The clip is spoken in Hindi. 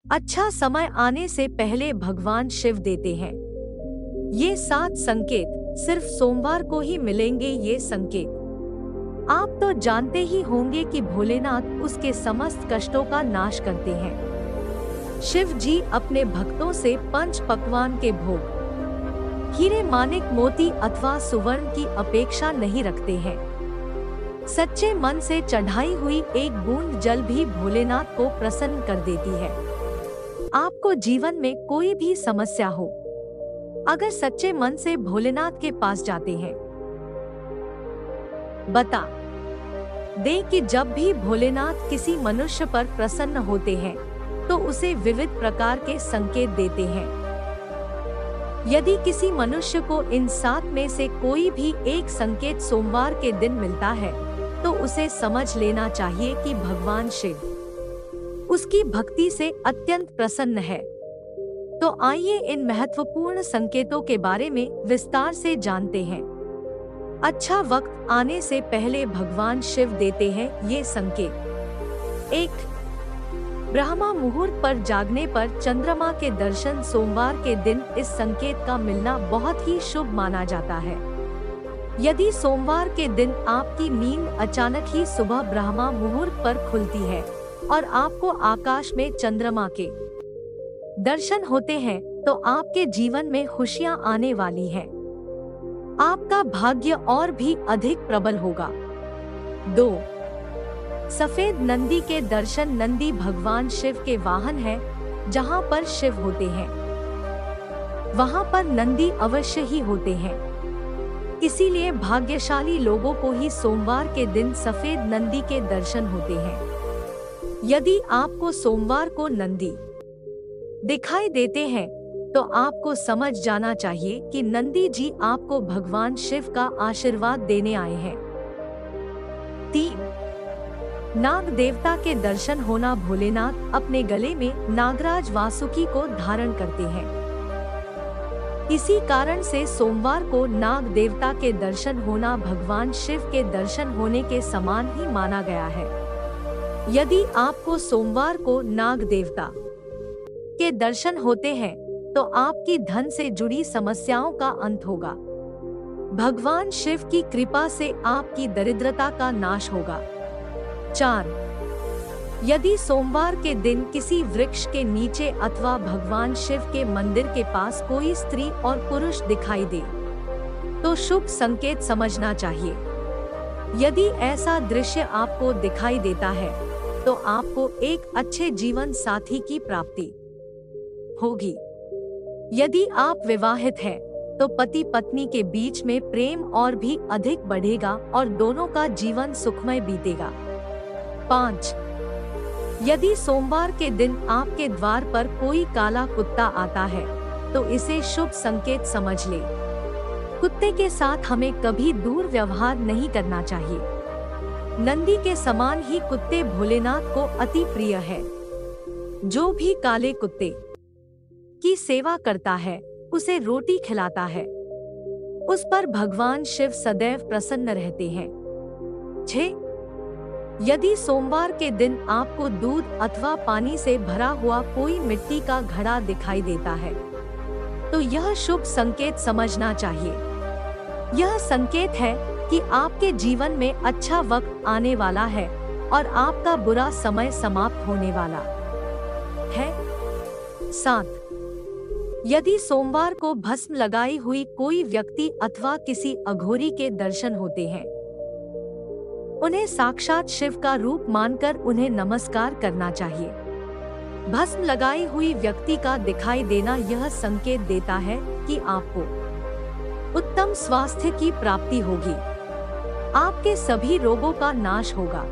अच्छा समय आने से पहले भगवान शिव देते हैं। ये 7 संकेत सिर्फ सोमवार को ही मिलेंगे। ये संकेत आप तो जानते ही होंगे कि भोलेनाथ उसके समस्त कष्टों का नाश करते हैं। शिव जी अपने भक्तों से पंच पकवान के भोग, हीरे मानिक मोती अथवा सुवर्ण की अपेक्षा नहीं रखते हैं। सच्चे मन से चढ़ाई हुई एक बूंद जल भी भोलेनाथ को प्रसन्न कर देती है। आपको जीवन में कोई भी समस्या हो, अगर सच्चे मन से भोलेनाथ के पास जाते हैं, बता दे कि जब भी भोलेनाथ किसी मनुष्य पर प्रसन्न होते हैं तो उसे विविध प्रकार के संकेत देते हैं। यदि किसी मनुष्य को इन 7 में से कोई भी एक संकेत सोमवार के दिन मिलता है तो उसे समझ लेना चाहिए कि भगवान शिव उसकी भक्ति से अत्यंत प्रसन्न है। तो आइए इन महत्वपूर्ण संकेतों के बारे में विस्तार से जानते हैं। अच्छा वक्त आने से पहले भगवान शिव देते हैं ये संकेत। 1. ब्रह्मा मुहूर्त पर जागने पर चंद्रमा के दर्शन। सोमवार के दिन इस संकेत का मिलना बहुत ही शुभ माना जाता है। यदि सोमवार के दिन आपकी नींद अचानक ही सुबह ब्रह्मा मुहूर्त पर खुलती है और आपको आकाश में चंद्रमा के दर्शन होते हैं तो आपके जीवन में खुशियां आने वाली हैं। आपका भाग्य और भी अधिक प्रबल होगा। 2. सफेद नंदी के दर्शन। नंदी भगवान शिव के वाहन है। जहां पर शिव होते हैं वहां पर नंदी अवश्य ही होते हैं। इसीलिए भाग्यशाली लोगों को ही सोमवार के दिन सफेद नंदी के दर्शन होते हैं। यदि आपको सोमवार को नंदी दिखाई देते हैं तो आपको समझ जाना चाहिए कि नंदी जी आपको भगवान शिव का आशीर्वाद देने आए हैं। 3. नाग देवता के दर्शन होना। भोलेनाथ अपने गले में नागराज वासुकी को धारण करते हैं। इसी कारण से सोमवार को नाग देवता के दर्शन होना भगवान शिव के दर्शन होने के समान ही माना गया है। यदि आपको सोमवार को नाग देवता के दर्शन होते हैं तो आपकी धन से जुड़ी समस्याओं का अंत होगा। भगवान शिव की कृपा से आपकी दरिद्रता का नाश होगा। 4. यदि सोमवार के दिन किसी वृक्ष के नीचे अथवा भगवान शिव के मंदिर के पास कोई स्त्री और पुरुष दिखाई दे तो शुभ संकेत समझना चाहिए। यदि ऐसा दृश्य आपको दिखाई देता है तो आपको एक अच्छे जीवन साथी की प्राप्ति होगी। यदि आप विवाहित हैं तो पति पत्नी के बीच में प्रेम और भी अधिक बढ़ेगा और दोनों का जीवन सुखमय बीतेगा। 5. यदि सोमवार के दिन आपके द्वार पर कोई काला कुत्ता आता है तो इसे शुभ संकेत समझ ले। कुत्ते के साथ हमें कभी दूर व्यवहार नहीं करना चाहिए। नंदी के समान ही कुत्ते भोलेनाथ को अति प्रिय है। जो भी काले कुत्ते की सेवा करता है उसे रोटी खिलाता है, उस पर भगवान शिव सदैव प्रसन्न रहते हैं। 6. यदि सोमवार के दिन आपको दूध अथवा पानी से भरा हुआ कोई मिट्टी का घड़ा दिखाई देता है तो यह शुभ संकेत समझना चाहिए। यह संकेत है कि आपके जीवन में अच्छा वक्त आने वाला है और आपका बुरा समय समाप्त होने वाला है। 7. यदि सोमवार को भस्म लगाई हुई कोई व्यक्ति अथवा किसी अघोरी के दर्शन होते हैं, उन्हें साक्षात शिव का रूप मानकर उन्हें नमस्कार करना चाहिए। भस्म लगाई हुई व्यक्ति का दिखाई देना यह संकेत देता है कि आपको उत्तम स्वास्थ्य की प्राप्ति होगी। आपके सभी रोगों का नाश होगा।